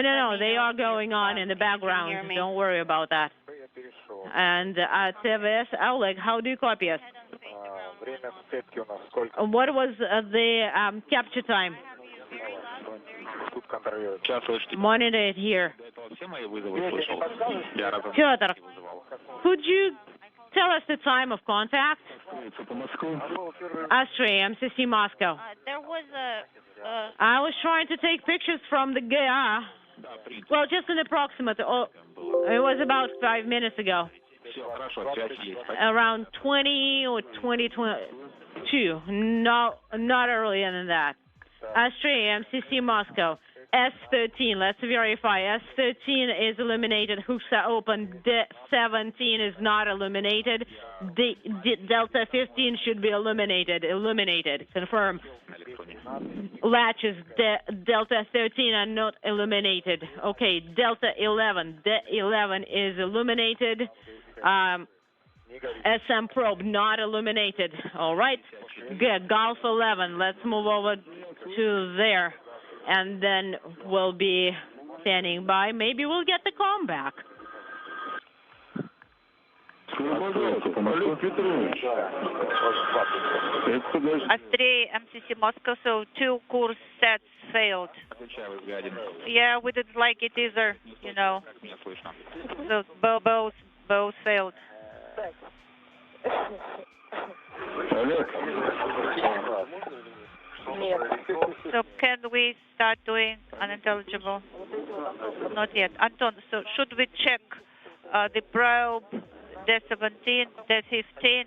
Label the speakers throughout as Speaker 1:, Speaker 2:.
Speaker 1: No, they are going on in the background. Don't worry about that. And TVS, Oleg, how do you copy us? What was the capture time? Monitor it here. Pyotr, could you tell us the time of contact? Astray, MCC Moscow.
Speaker 2: There was
Speaker 1: I was trying to take pictures from the GA. Well, just an approximate. Oh, it was about 5 minutes ago. Around 20 or 2022. No, not earlier than that. Astray, MCC Moscow. S13, let's verify. S13 is illuminated. Hooks are open. D17 is not illuminated. Delta 15 should be illuminated. Confirm. Latches Delta 13 are not illuminated. Okay, Delta 11. D11 is illuminated. SM probe not illuminated. All right. Good. Golf 11. Let's move over to there. And then we'll be standing by. Maybe we'll get the comm back.
Speaker 2: Astray, MCC Moscow, so 2 course sets failed. Yeah, we didn't like it either, you know. So both failed. So can we start doing unintelligible? Not yet. Anton, so should we check the probe D17, D15?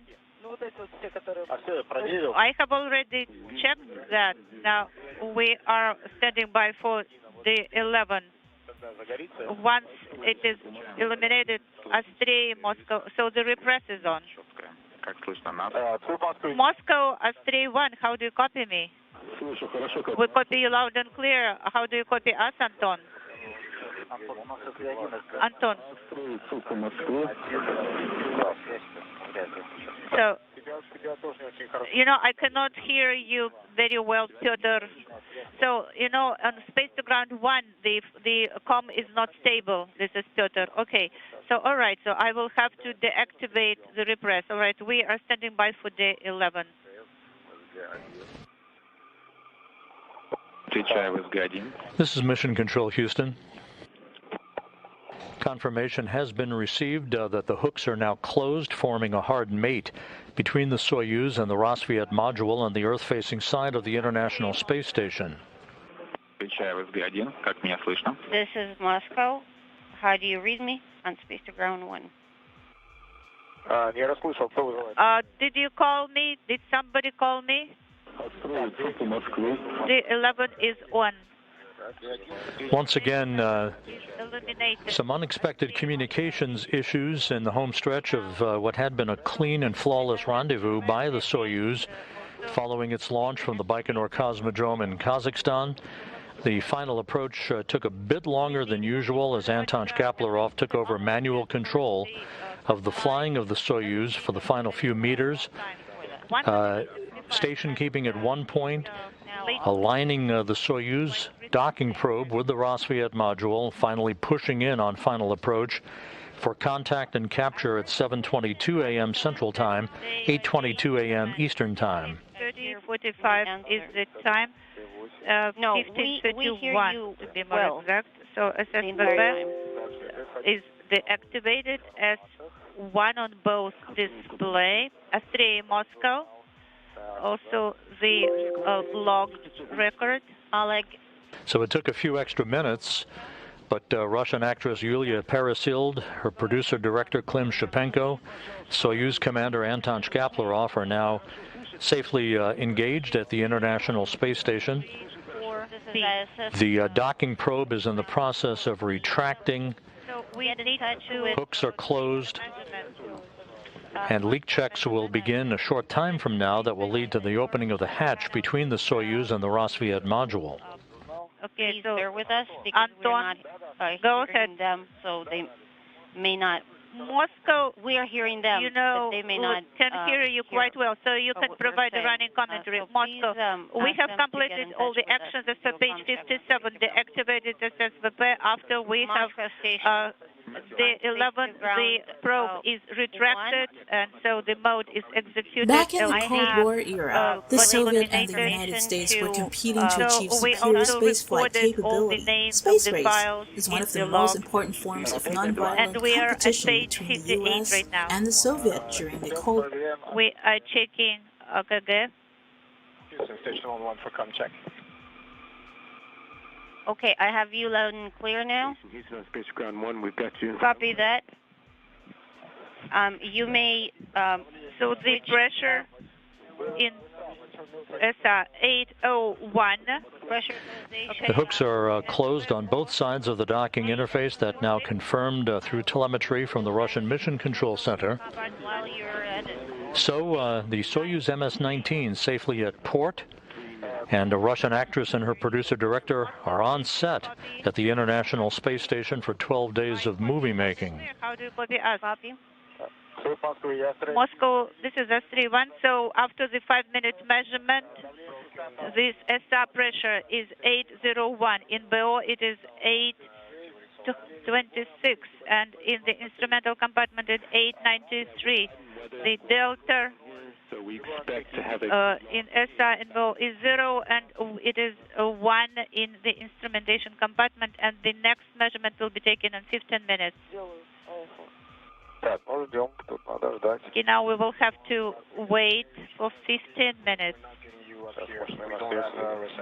Speaker 2: I have already checked that. Now we are standing by for the 11. Once it is illuminated, Astray, Moscow, so the repress is on. Moscow, Astray 1, how do you copy me? We copy you loud and clear. How do you copy us, Anton? Anton. So, you know, I cannot hear you very well, Pyotr. So, you know, on space to ground 1, the comm is not stable. This is Pyotr. Okay. So, all right. So I will have to deactivate the repress. All right. We are standing by for day 11.
Speaker 3: This is Mission Control, Houston. Confirmation has been received that the hooks are now closed, forming a hard mate between the Soyuz and the Rassvet module on the Earth-facing side of the International Space Station.
Speaker 4: This
Speaker 2: is Moscow. How do you read me on space to ground 1? Did you call me? Did somebody call me? The 11 is on.
Speaker 3: Once again, some unexpected communications issues in the home stretch of what had been a clean and flawless rendezvous by the Soyuz following its launch from the Baikonur Cosmodrome in Kazakhstan. The final approach took a bit longer than usual as Anton Shkaplerov took over manual control of the flying of the Soyuz for the final few meters. Station keeping at one point, aligning the Soyuz docking probe with the Rassvet module, finally pushing in on final approach for contact and capture at 7:22 a.m. Central Time, 8:22 a.m. Eastern Time.
Speaker 2: 30:45 is the time.
Speaker 5: No,
Speaker 2: 15:31 to be more exact. So SSBB is deactivated as 1 on both display. Astray, Moscow. Also the logged record. Oleg.
Speaker 3: So it took a few extra minutes, but Russian actress Yulia Peresild, her producer-director Klim Shipenko, Soyuz commander Anton Shkaplerov are now safely engaged at the International Space Station. The docking probe is in the process of retracting. Hooks are closed. And leak checks will begin a short time from now that will lead to the opening of the hatch between the Soyuz and the Rassvet module.
Speaker 5: Okay, so bear with us because we're not
Speaker 2: go ahead.
Speaker 5: them, so they may not
Speaker 2: Moscow,
Speaker 4: we are hearing them,
Speaker 2: you know,
Speaker 4: but they may not
Speaker 2: can hear you quite well, so you can provide a running commentary.
Speaker 4: So
Speaker 2: Moscow, we have completed all the actions as per page 57, the activated SSVP after we have the 11th, the probe is retracted, and so the mode is executed.
Speaker 5: Back in the Cold War era, the Soviet and the United States were competing to achieve superior spaceflight capability. Space race is one of the most important forms of nonviolent competition between the U.S. and the Soviet during the Cold War.
Speaker 2: We are checking AKG.
Speaker 6: Houston, station 1 for com check.
Speaker 4: Okay, I have you loud and clear now.
Speaker 6: Houston, Space Ground 1, we've got you.
Speaker 4: Copy that. You may...
Speaker 2: so the pressure in ESA 801.
Speaker 3: The hooks are closed on both sides of the docking interface. That now confirmed through telemetry from the Russian Mission Control Center. So the Soyuz MS-19 safely at port, and a Russian actress and her producer-director are on set at the International Space Station for 12 days of movie making.
Speaker 2: How do you copy us? Moscow, this is S31. So after the 5-minute measurement, this ESA pressure is 801. In BO, it is 826. And in the instrumental compartment, it's 893. The delta
Speaker 6: so we expect to have
Speaker 2: in ESA and BO is 0, and it is 1 in the instrumentation compartment. And the next measurement will be taken in 15 minutes. Okay, now we will have to wait for 15 minutes.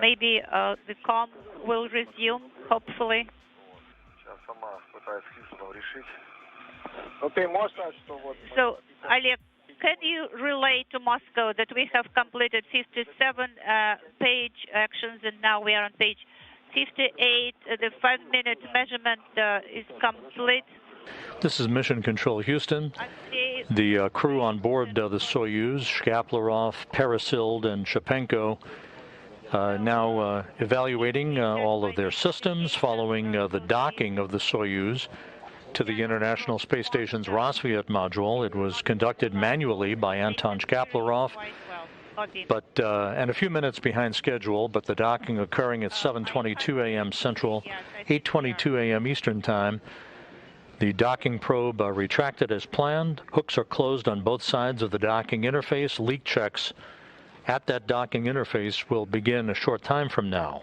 Speaker 2: Maybe the comm will resume, hopefully. So, Oleg, can you relay to Moscow that we have completed 57 page actions, and now we are on page 58. The 5-minute measurement is complete.
Speaker 3: This is Mission Control Houston. The crew on board the Soyuz, Shkaplerov, Peresild, and Shipenko, now evaluating all of their systems following the docking of the Soyuz to the International Space Station's Rassvet module. It was conducted manually by Anton Shkaplerov, but and a few minutes behind schedule, but the docking occurring at 7:22 a.m. Central, 8:22 a.m. Eastern Time. The docking probe retracted as planned. Hooks are closed on both sides of the docking interface. Leak checks at that docking interface will begin a short time from now.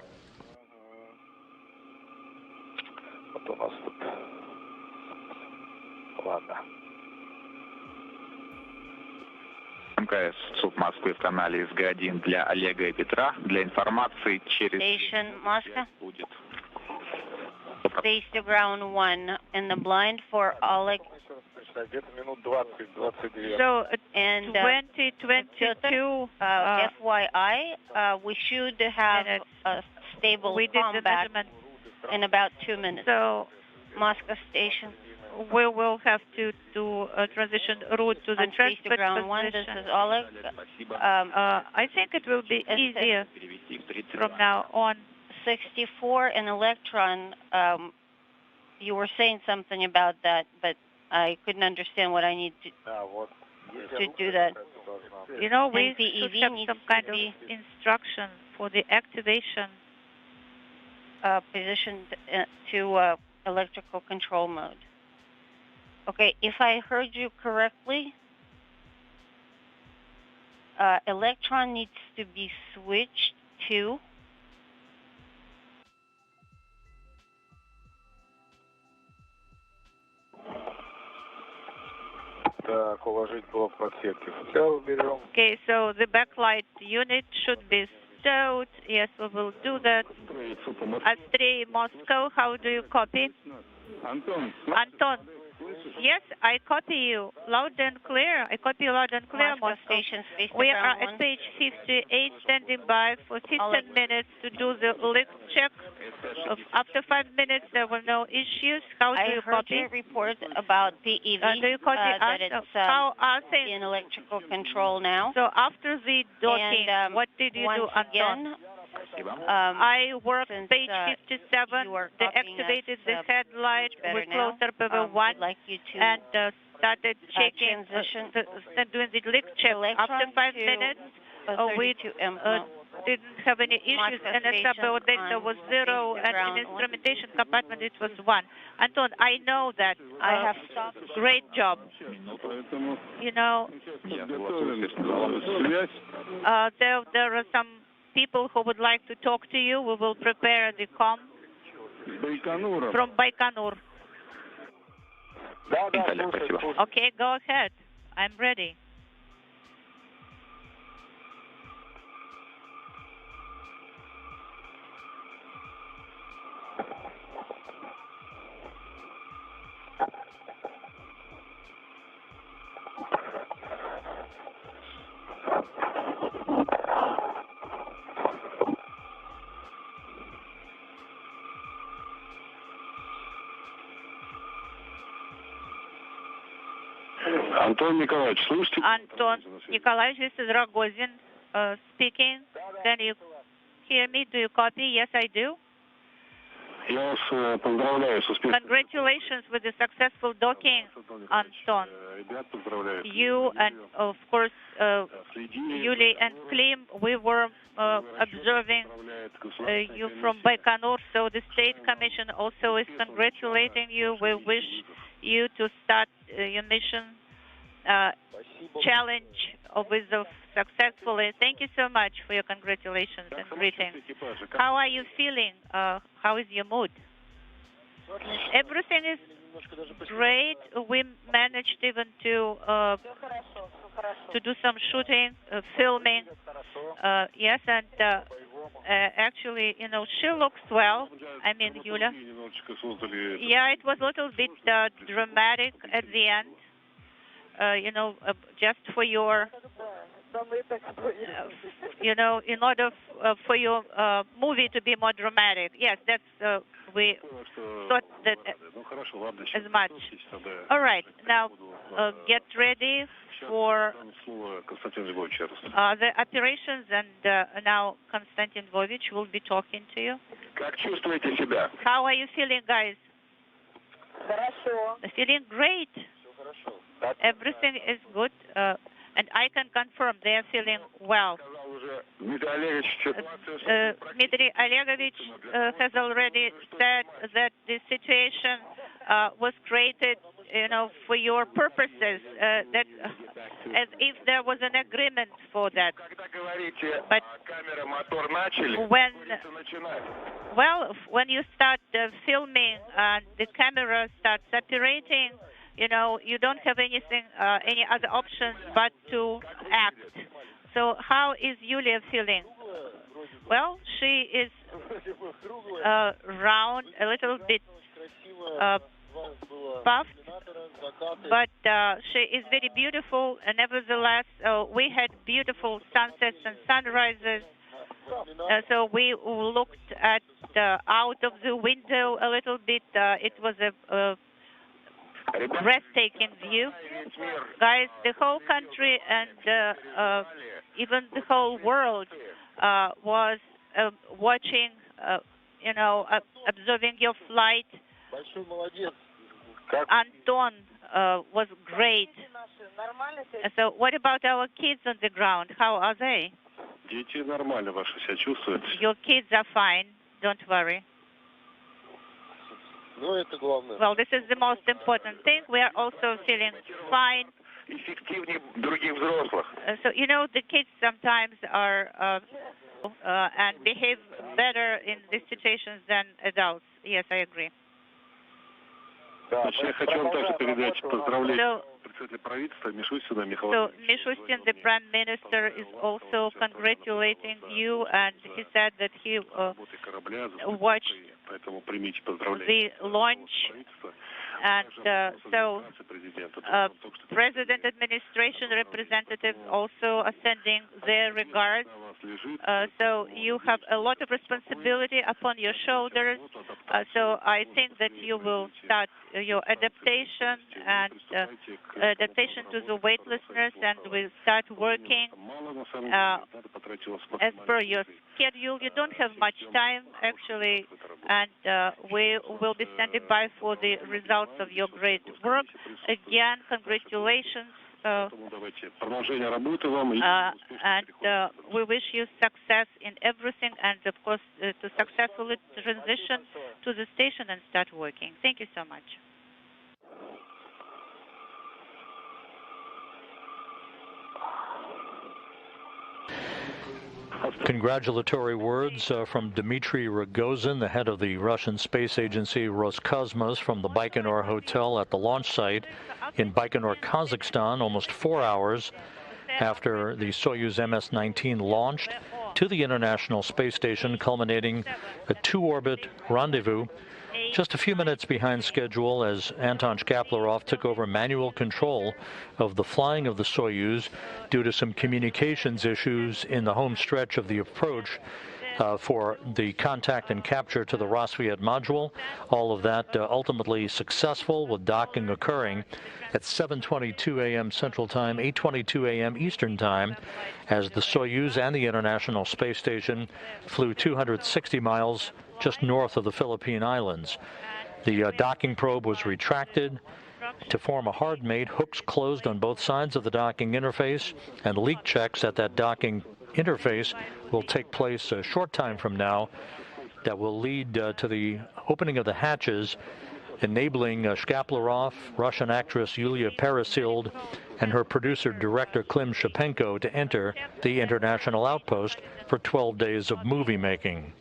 Speaker 7: МКС Суд Москвы в канале СГ-1 для Олега и Петра. Для информации через...
Speaker 4: Station Moscow.
Speaker 7: Будет.
Speaker 4: Space to ground 1 in the blind for Oleg.
Speaker 2: So,
Speaker 4: and
Speaker 2: 2022,
Speaker 4: FYI, we should have a stable combat in about 2 minutes.
Speaker 2: So,
Speaker 4: Moscow Station.
Speaker 2: We will have to do a transition route to the transport
Speaker 4: ground 1. This is Oleg.
Speaker 2: I think it will be easier from now on.
Speaker 4: 64 and Electron, you were saying something about that, but I couldn't understand what I need to do that.
Speaker 2: You know, we
Speaker 4: NPEV
Speaker 2: should have some kind of instruction for the activation.
Speaker 4: Positioned to electrical control mode. Okay, if I heard you correctly, Electron needs to be switched to
Speaker 2: Okay, so the backlight unit should be stowed. Yes, we will do that. S3 Moscow, how do you copy? Anton. Yes, I copy you loud and clear. I copy you loud and clear, Moscow.
Speaker 4: Station,
Speaker 2: we are at page 58, standing by for 15 minutes to do the leak check. After 5 minutes, there were no issues. How do you copy?
Speaker 4: I heard your report about the EV,
Speaker 2: do you copy
Speaker 4: that it's
Speaker 2: how are things
Speaker 4: in electrical control now.
Speaker 2: So after the docking,
Speaker 4: and,
Speaker 2: what did you do,
Speaker 4: Anton?
Speaker 2: I worked page 57, deactivated the headlight with closer PV1 and started checking, doing the leak check. After 5 minutes, we didn't have any issues, and NSW data was 0, and in instrumentation compartment it was 1. Anton, I know that.
Speaker 4: I have stopped.
Speaker 2: Great job. You know, there are some people who would like to talk to you. We will prepare the comm from Baikonur. Okay, go ahead. I'm ready.
Speaker 6: Антон Николаевич, слушайте?
Speaker 2: Anton Nikolaevich, this is Rogozin speaking. Can you hear me? Do you copy? Yes, I do.
Speaker 6: Я вас поздравляю с успехом.
Speaker 2: Congratulations with the successful docking, Anton.
Speaker 6: Ребят, поздравляю.
Speaker 2: You and, of course, Yulia and Klim, we were observing you from Baikonur, so the State Commission also is congratulating you. We wish you to start your mission challenge with successfully. Thank you so much for your congratulations and greetings. How are you feeling? How is your mood? Everything is great. We managed even to do some shooting, filming. Yes, and actually, you know, she looks well. I mean, Yulia. Yeah, it was a little bit dramatic at the end. You know, just for your, you know, in order for your movie to be more dramatic. Yes, that's, we thought that as much. All right, now get ready for the operations, and now Konstantin Lvovich will be talking to you. How are you feeling, guys? Feeling great. Everything is good, and I can confirm they are feeling well. Dmitry Olegovich has already said that the situation was created, you know, for your purposes, that as if there was an agreement for that. But when you start filming and the camera starts operating, you know, you don't have anything, any other options but to act. So how is Yulia feeling? Well, she is round, a little bit puffed, but she is very beautiful. And nevertheless, we had beautiful sunsets and sunrises. So we looked at out of the window a little bit. It was a breathtaking view. Guys, the whole country and even the whole world was watching, you know, observing your flight. Anton was great. So what about our kids on the ground? How are they? Your kids are fine. Don't worry. Well, this is the most important thing. We are also feeling fine. So, you know, the kids sometimes are and behave better in these situations than adults. Yes, I agree. So Mishustin, the Prime Minister, is also congratulating you, and he said that he watched the launch, and so President administration representatives also are sending their regards. So you have a lot of responsibility upon your shoulders. So I think that you will start your adaptation and adaptation to the weightlessness, and will start working as per your schedule. You don't have much time, actually, and we will be standing by for the results of your great work. Again, congratulations. And we wish you success in everything, and of course to successfully transition to the station and start working. Thank you so much.
Speaker 3: Congratulatory words from Dmitry Rogozin, the head of the Russian space agency Roscosmos, from the Baikonur Hotel at the launch site in Baikonur, Kazakhstan, almost 4 hours after the Soyuz MS-19 launched to the International Space Station, culminating a 2-orbit rendezvous just a few minutes behind schedule as Anton Shkaplerov took over manual control of the flying of the Soyuz due to some communications issues in the home stretch of the approach for the contact and capture to the Rassvet module. All of that ultimately successful, with docking occurring at 7:22 a.m. Central Time, 8:22 a.m. Eastern Time, as the Soyuz and the International Space Station flew 260 miles just north of the Philippine Islands. The docking probe was retracted to form a hard mate, hooks closed on both sides of the docking interface, and leak checks at that docking interface will take place a short time from now. That will lead to the opening of the hatches, enabling Shkaplerov, Russian actress Yulia Peresild, and her producer-director Klim Shipenko to enter the international outpost for 12 days of movie making.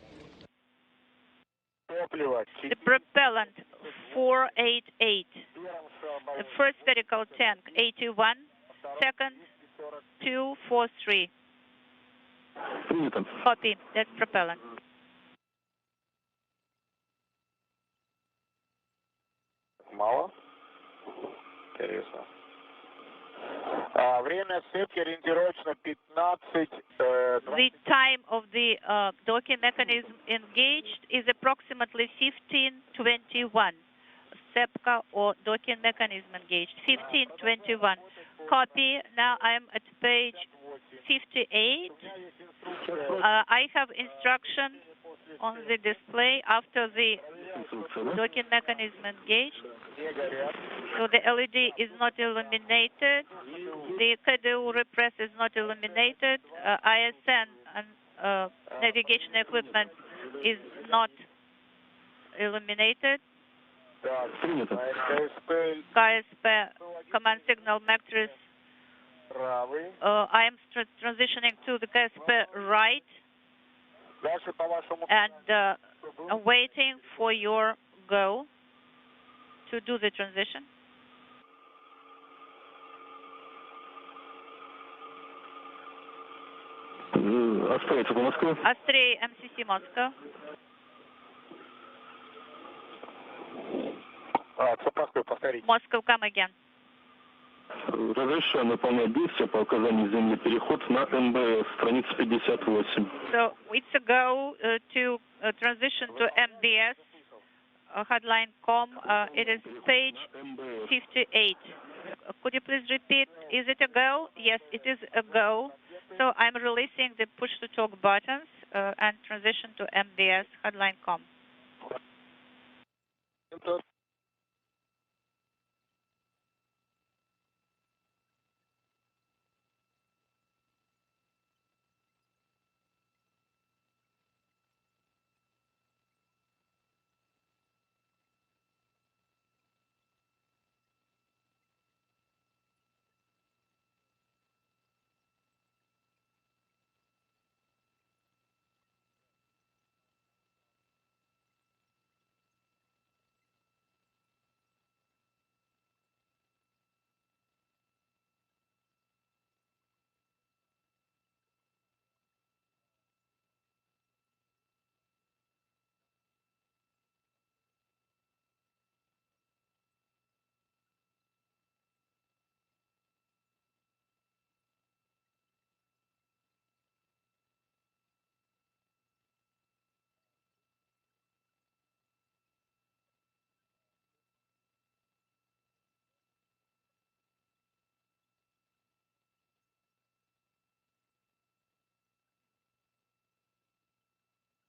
Speaker 2: The propellant 488. The first vertical tank 81. Second 243. Copy. That's propellant.
Speaker 6: Мало? Интересно. Время отсыпки ориентировочно 15.
Speaker 2: The time of the docking mechanism engaged is approximately 15:21. Sepka or docking mechanism engaged 15:21. Copy. Now I'm at page 58. I have instruction on the display after the docking mechanism engaged. So the LED is not illuminated. The KDU repress is not illuminated. ISN and navigation equipment is not illuminated. KSP command signal matrix. I am transitioning to the KSP right and waiting for your go to do the transition. Astray MCC Moscow. Moscow, come again.
Speaker 6: Разрешаю выполнять действия по указанию Земли переход на МБС, страница 58.
Speaker 2: So it's a go to transition to MBS, headline com. It is page 58. Could you please repeat? Is it a go? Yes, it is a go. So I'm releasing the push-to-talk buttons and transition to MBS, headline com.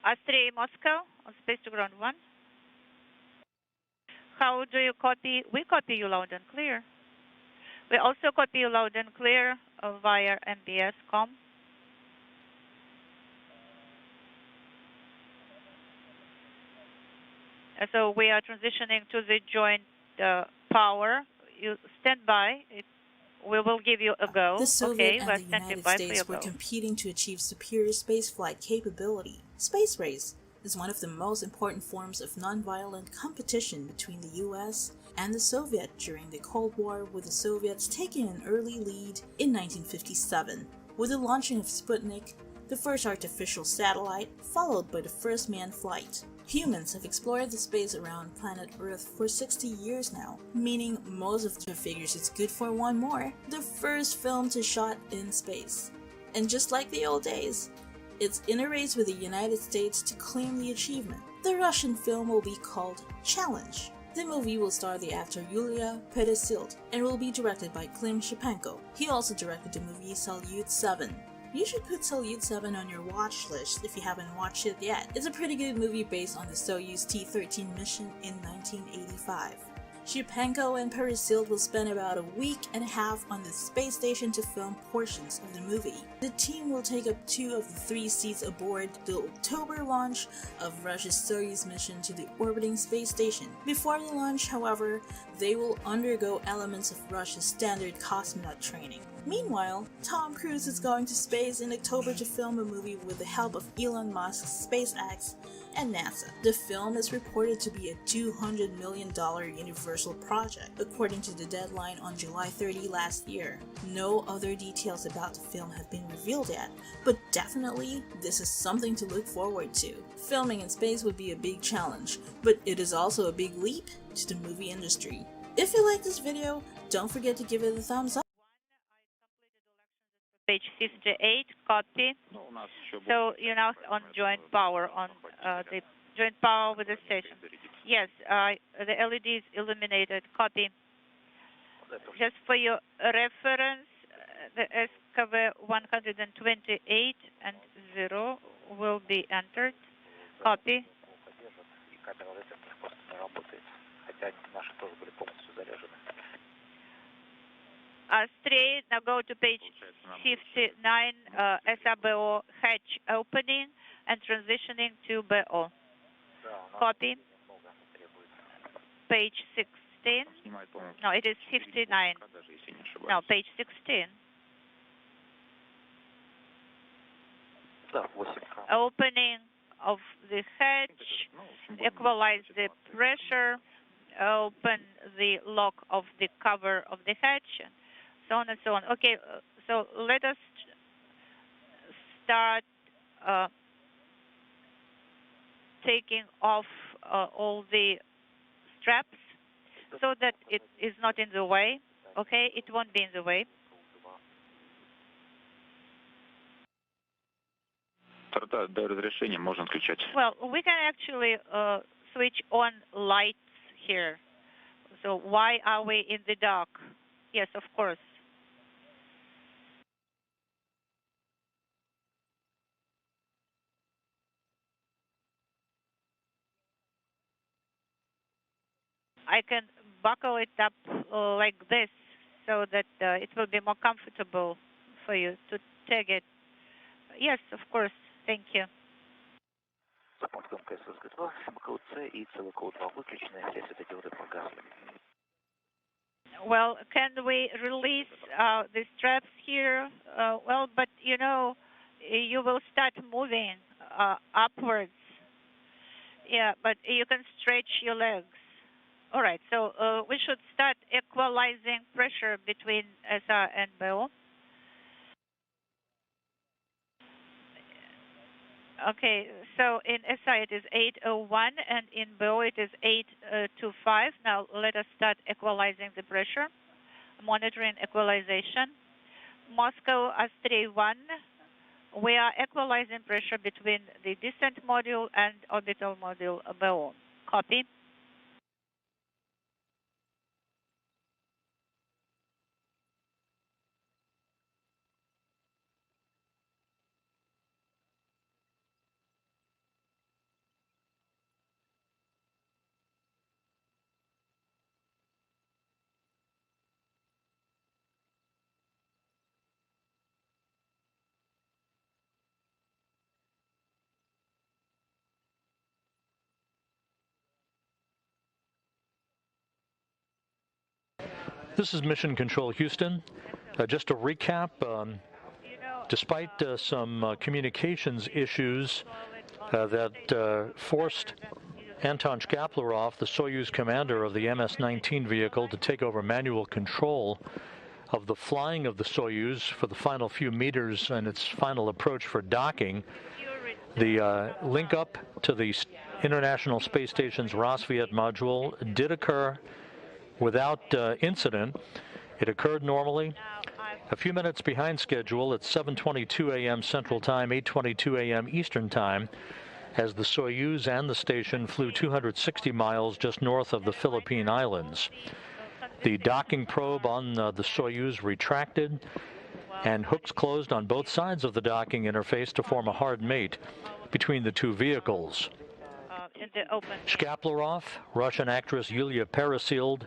Speaker 2: Astray, Moscow, on space to ground 1. How do you copy? We copy you loud and clear. We also copy you loud and clear via MBS com. So we are transitioning to the joint power. You stand by. We will give you a go.
Speaker 5: The Soviet
Speaker 2: okay,
Speaker 5: and the United States were competing to achieve superior spaceflight capability. Space race is one of the most important forms of nonviolent competition between the US and the Soviet during the Cold War, with the Soviets taking an early lead in 1957 with the launching of Sputnik, the first artificial satellite, followed by the first manned flight. Humans have explored the space around planet Earth for 60 years now, meaning most of them figures it's good for one more, the first film to shot in space. And just like the old days, it's in a race with the United States to claim the achievement. The Russian film will be called Challenge. The movie will star the actor Yulia Peresild and will be directed by Klim Shipenko. He also directed the movie Soyuz 7. You should put Soyuz 7 on your watch list if you haven't watched it yet. It's a pretty good movie based on the Soyuz T-13 mission in 1985. Shipenko and Peresild will spend about a week and a half on the space station to film portions of the movie. The team will take up 2 of the 3 seats aboard the October launch of Russia's Soyuz mission to the orbiting space station. Before the launch, however, they will undergo elements of Russia's standard cosmonaut training. Meanwhile, Tom Cruise is going to space in October to film a movie with the help of Elon Musk's SpaceX and NASA. The film is reported to be a $200 million Universal project, according to the deadline on July 30 last year. No other details about the film have been revealed yet, but definitely this is something to look forward to. Filming in space would be a big challenge, but it is also a big leap to the movie industry. If you like this video, don't forget to give it a thumbs up.
Speaker 2: Page 58, copy. So you're now on joint power, on the joint power with the station. Yes, the LED is illuminated, copy. Just for your reference, the SKV 128 and 0 will be entered, copy. Straight, now go to page 59, SABO hatch opening and transitioning to BO. Copy. Page 16. No, it is 59. No, page 16. Opening of the hatch, equalize the pressure, open the lock of the cover of the hatch, so on and so on. Okay, so let us start taking off all the straps so that it is not in the way. Okay, it won't be in the way. Well, we can actually switch on lights here. So why are we in the dark? Yes, of course. I can buckle it up like this so that it will be more comfortable for you to take it. Yes, of course. Thank you. Well, can we release the straps here? Well, but you know, you will start moving upwards. Yeah, but you can stretch your legs. All right, so we should start equalizing pressure between SR and BO. Okay, so in SI it is 801 and in BO it is 825. Now let us start equalizing the pressure, monitoring equalization. Moscow Astray 1, we are equalizing pressure between the descent module and orbital module BO. Copy.
Speaker 3: This is Mission Control Houston. Just to recap, despite some communications issues that forced Anton Shkaplerov, the Soyuz commander of the MS-19 vehicle, to take over manual control of the flying of the Soyuz for the final few meters and its final approach for docking, the link up to the International Space Station's Rassvet module did occur without incident. It occurred normally. A few minutes behind schedule at 7:22 a.m. Central Time, 8:22 a.m. Eastern Time, as the Soyuz and the station flew 260 miles just north of the Philippine Islands. The docking probe on the Soyuz retracted, and hooks closed on both sides of the docking interface to form a hard mate between the two vehicles. Shkaplerov, Russian actress Yulia Peresild,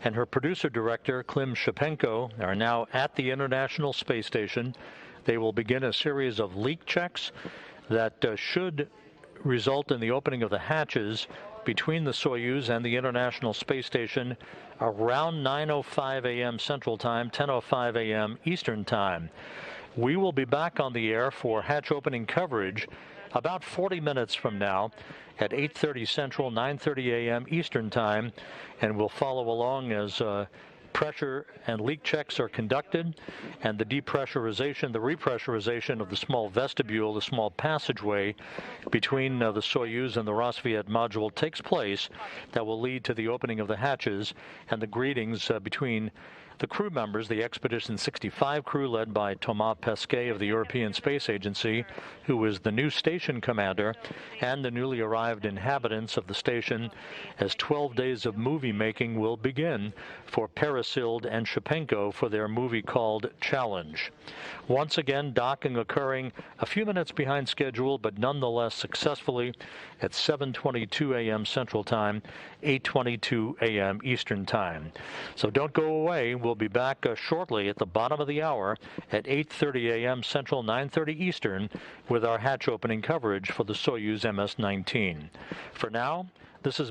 Speaker 3: and her producer-director, Klim Shipenko, are now at the International Space Station. They will begin a series of leak checks that should result in the opening of the hatches between the Soyuz and the International Space Station around 9:05 a.m. Central Time, 10:05 a.m. Eastern Time. We will be back on the air for hatch opening coverage about 40 minutes from now at 8:30 Central, 9:30 a.m. Eastern Time, and we'll follow along as pressure and leak checks are conducted, and the depressurization, the repressurization of the small vestibule, the small passageway between the Soyuz and the Rassvet module takes place. That will lead to the opening of the hatches and the greetings between the crew members, the Expedition 65 crew led by Thomas Pesquet of the European Space Agency, who is the new station commander, and the newly arrived inhabitants of the station, as 12 days of movie making will begin for Peresild and Shipenko for their movie called Challenge. Once again, docking occurring a few minutes behind schedule, but nonetheless successfully at 7:22 a.m. Central Time, 8:22 a.m. Eastern Time. So don't go away. We'll be back shortly at the bottom of the hour at 8:30 a.m. Central, 9:30 Eastern, with our hatch opening coverage for the Soyuz MS-19. For now, this is